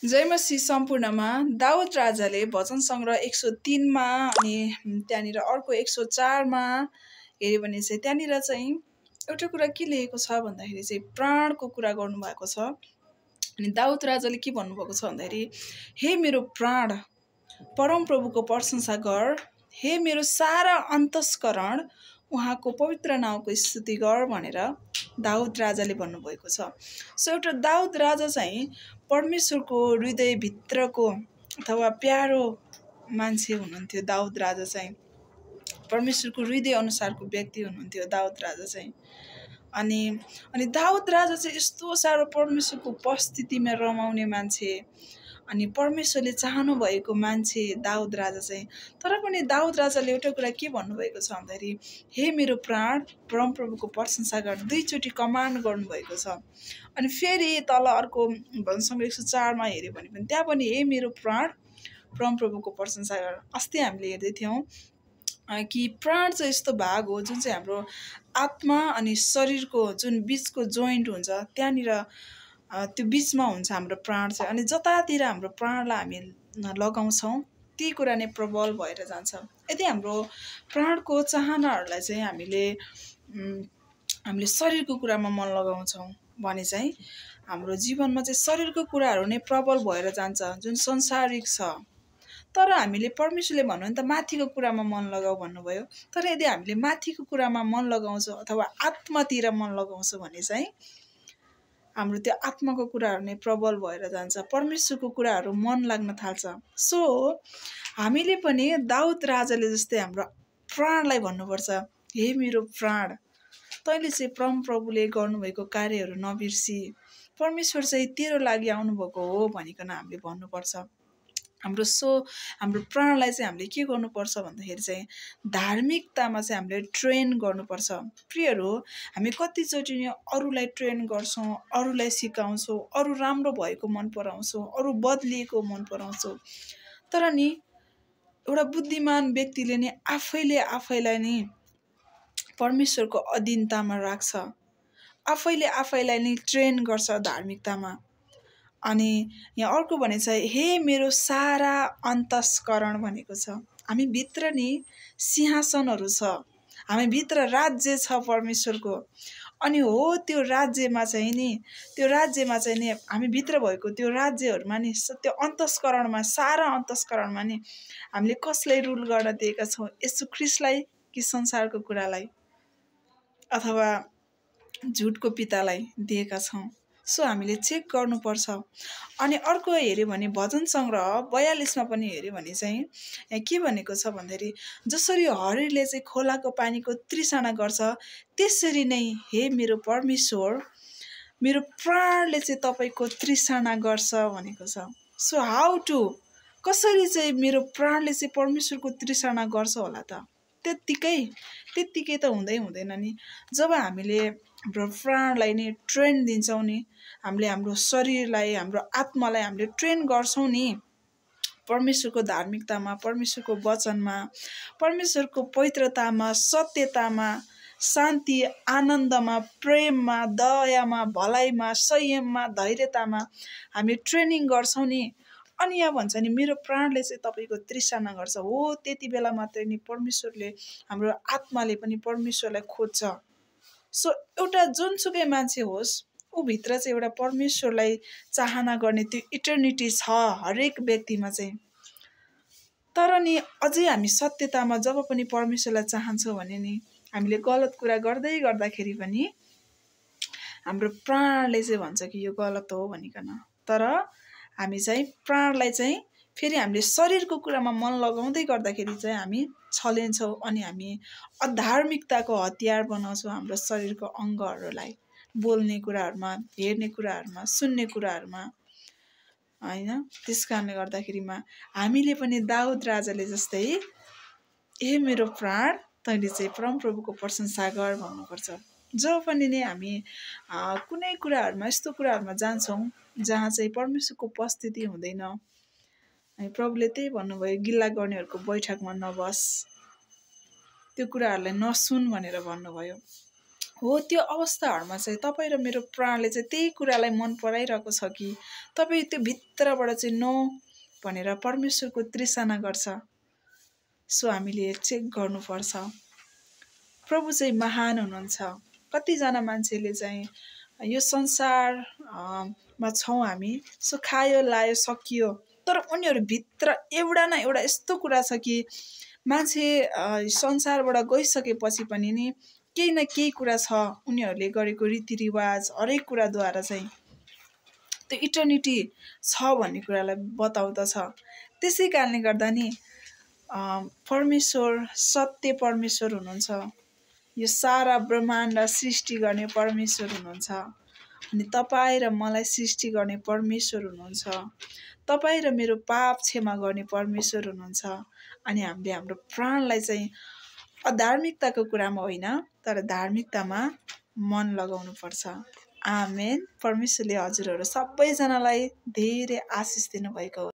जय मसीह सम्पूर्णमा दाउद राजाले भजन सङ्ग्रह 103 मा अनि त्यहाँनिर अर्को 104 मा हेऱ्यो भने चाहिँ त्यहाँनिर चाहिँ एउटा कुरा के लेखेको छ भन्दाखेरि चाहिँ प्राणको कुरा गर्नुभएको छ। अनि दाउद राजाले के भन्नुभएको छ भन्दाखेरि हे मेरो प्राण परमप्रभुको प्रशंसा गर, हे मेरो सारा अन्तस्करण उहाँको पवित्र नाउँको स्तुति गर भनेर दाउद राजाले भन्नुभएको छ। सो एउटा दाउद राजा चाहिँ परमेश्वरको हृदयभित्रको अथवा प्यारो मान्छे हुनुहुन्थ्यो। दाउद राजा चाहिँ परमेश्वरको हृदय अनुसारको व्यक्ति हुनुहुन्थ्यो दाउद राजा चाहिँ। अनि दाउद राजा चाहिँ यस्तो साह्रो परमेश्वरको उपस्थितिमा रमाउने मान्छे, अनि परमेश्वरले चाहनु भएको मान्छे दाउद राजा चाहिँ। तर पनि दाउद राजाले एउटा कुरा के भन्नुभएको छ भन्दाखेरि हे मेरो प्राण परमप्रभुको प्रशंसा गर, दुईचोटि कमान्ड गर्नुभएको छ। अनि फेरि तल अर्को भजन सङ्ग्रह 104 मा हेऱ्यो भने पनि त्यहाँ पनि हे मेरो प्राण परमप्रभुको प्रशंसा गर। अस्ति हामीले हेर्दै थियौँ कि प्राण चाहिँ यस्तो भाग हो जुन चाहिँ हाम्रो आत्मा अनि शरीरको जुन बिचको जोइन्ट हुन्छ, त्यहाँनिर त्यो बिचमा हुन्छ हाम्रो प्राण चाहिँ। अनि जतातिर हाम्रो प्राणलाई हामी लगाउँछौँ ती कुरा नै प्रबल भएर जान्छ। यदि हाम्रो प्राणको चाहनाहरूलाई चाहिँ हामीले शरीरको कुरामा मन लगाउँछौँ भने चाहिँ हाम्रो जीवनमा चाहिँ शरीरको कुराहरू नै प्रबल भएर जान्छ जुन संसारिक छ। तर हामीले परमेश्वरले भन्नु भने त माथिको कुरामा मन लगाऊ भन्नुभयो। तर यदि हामीले माथिको कुरामा मन लगाउँछौँ अथवा आत्मातिर मन लगाउँछौँ भने चाहिँ हाम्रो त्यो आत्माको कुराहरू नै प्रबल भएर जान्छ, परमेश्वरको कुराहरू मन लाग्न थाल्छ। सो हामीले पनि दाउद राजाले जस्तै हाम्रो प्राणलाई भन्नुपर्छ हे मेरो प्राण तैँले चाहिँ परमप्रभुले गर्नुभएको कार्यहरू नबिर्सी, परमेश्वर चाहिँ तेरो लागि आउनुभएको हो भनिकन हामीले भन्नुपर्छ। हाम्रो प्राणलाई चाहिँ हामीले के गर्नुपर्छ भन्दाखेरि चाहिँ धार्मिकतामा चाहिँ हामीले ट्रेन गर्नुपर्छ। प्रियहरू, हामी कतिचोटि अरूलाई ट्रेन गर्छौँ, अरूलाई सिकाउँछौँ, अरू राम्रो भएको मन पराउँछौँ, अरू बदलिएको मन पराउँछौँ। तर नि एउटा बुद्धिमान व्यक्तिले नि आफैलाई नि परमेश्वरको अधीनतामा राख्छ, आफैले आफैलाई नि ट्रेन गर्छ धार्मिकतामा। अनि यहाँ अर्को भने चाहिँ हे मेरो सारा अन्तस्करण भनेको छ। हामी भित्र नि सिंहासनहरू छ, हामी भित्र राज्य छ परमेश्वरको। अनि हो त्यो राज्यमा चाहिँ नि हामी भित्र भएको त्यो राज्यहरूमा नि त्यो अन्तस्करणमा सारा अन्तस्करणमा नि हामीले कसलाई रुल गर्न दिएका छौँ, यसु ख्रीष्टलाई कि संसारको कुरालाई अथवा झुटको पितालाई दिएका छौँ। सो हामीले चेक गर्नुपर्छ। अनि अर्को हेऱ्यो भने भजन सङ्ग्रह 42 मा पनि हेऱ्यो भने चाहिँ यहाँ के भनेको छ भन्दाखेरि जसरी हरिणले चाहिँ खोलाको पानीको तृष्णा गर्छ त्यसरी नै हे मेरो परमेश्वर मेरो प्राणले चाहिँ तपाईँको तृष्णा गर्छ भनेको छ। सो कसरी चाहिँ मेरो प्राणले चाहिँ परमेश्वरको तृष्णा गर्छ होला त? त्यत्तिकै त हुँदैन नि। जब हामीले हाम्रो प्राणलाई नि ट्रेन दिन्छौँ नि, हामीले हाम्रो शरीरलाई हाम्रो आत्मालाई हामीले ट्रेन गर्छौँ नि परमेश्वरको धार्मिकतामा, परमेश्वरको वचनमा, परमेश्वरको पवित्रतामा, सत्यतामा, शान्ति आनन्दमा, प्रेममा, दयामा, भलाइमा, संयममा, धैर्यतामा हामी ट्रेनिङ गर्छौँ नि। अनि यहाँ भन्छ नि मेरो प्राणले चाहिँ तपाईँको तृष्णा गर्छ। हो त्यति बेला मात्रै नि परमेश्वरले हाम्रो आत्माले पनि परमेश्वरलाई खोज्छ। सो एउटा जुनसुकै मान्छे होस् ऊ भित्र चाहिँ एउटा परमेश्वरलाई चाहना गर्ने त्यो इटर्निटी छ हरेक व्यक्तिमा चाहिँ। तर नि अझै हामी सत्यतामा जब पनि परमेश्वरलाई चाहन्छौँ भने नि हामीले गलत कुरा गर्दाखेरि पनि हाम्रो प्राणले चाहिँ भन्छ कि यो गलत हो भनिकन। तर हामी चाहिँ प्राणलाई चाहिँ फेरि हामीले शरीरको कुरामा मन लगाउँदै गर्दाखेरि चाहिँ हामी छलिन्छौँ अनि हामी अधार्मिकताको हतियार बनाउँछौँ हाम्रो शरीरको अङ्गहरूलाई, बोल्ने कुराहरूमा, हेर्ने कुराहरूमा, सुन्ने कुराहरूमा, होइन? त्यस कारणले गर्दाखेरिमा हामीले पनि दाउद राजाले जस्तै हे मेरो प्राण तैँले चाहिँ परमप्रभुको प्रशंसा गर भन्नुपर्छ। जब पनि नै हामी कुनै कुराहरूमा यस्तो कुराहरूमा जान्छौँ जहाँ चाहिँ परमेश्वरको उपस्थिति हुँदैन, अनि प्रभुले त्यही भन्नुभयो गिल्ला गर्नेहरूको बैठकमा नबस, त्यो कुराहरूलाई नसुन भनेर भन्नुभयो। हो त्यो अवस्थाहरूमा चाहिँ तपाईँ र मेरो प्राणले चाहिँ त्यही कुरालाई मन पराइरहेको छ कि तपाईँ त्यो भित्रबाट चाहिँ नो भनेर परमेश्वरको तृष्णा गर्छ। सो हामीले चेक गर्नुपर्छ। प्रभु चाहिँ महान हुनुहुन्छ। कतिजना मान्छेले चाहिँ यो संसारमा छौँ हामी, सो खायो लायो सकियो, तर उनीहरू भित्र एउटा न एउटा यस्तो कुरा छ कि मान्छे संसारबाट गइसकेपछि पनि नि केही न केही कुरा छ उनीहरूले गरेको रीतिरिवाज हरेक कुराद्वारा चाहिँ त्यो इटर्निटी छ भन्ने कुरालाई बताउँदछ। त्यसै कारणले गर्दा नि परमेश्वर सत्य परमेश्वर हुनुहुन्छ। यो सारा ब्रह्माण्ड सृष्टि गर्ने परमेश्वर हुनुहुन्छ। अनि तपाईँ र मलाई सृष्टि गर्ने परमेश्वर हुनुहुन्छ। तपाईँ र मेरो पाप क्षमा गर्ने परमेश्वर हुनुहुन्छ। अनि हामीले हाम्रो प्राणलाई चाहिँ अधार्मिकताको कुरामा होइन तर धार्मिकतामा मन लगाउनु पर्छ। आमेन। परमेश्वरले हजुरहरू सबैजनालाई धेरै आशिष दिनुभएको हो।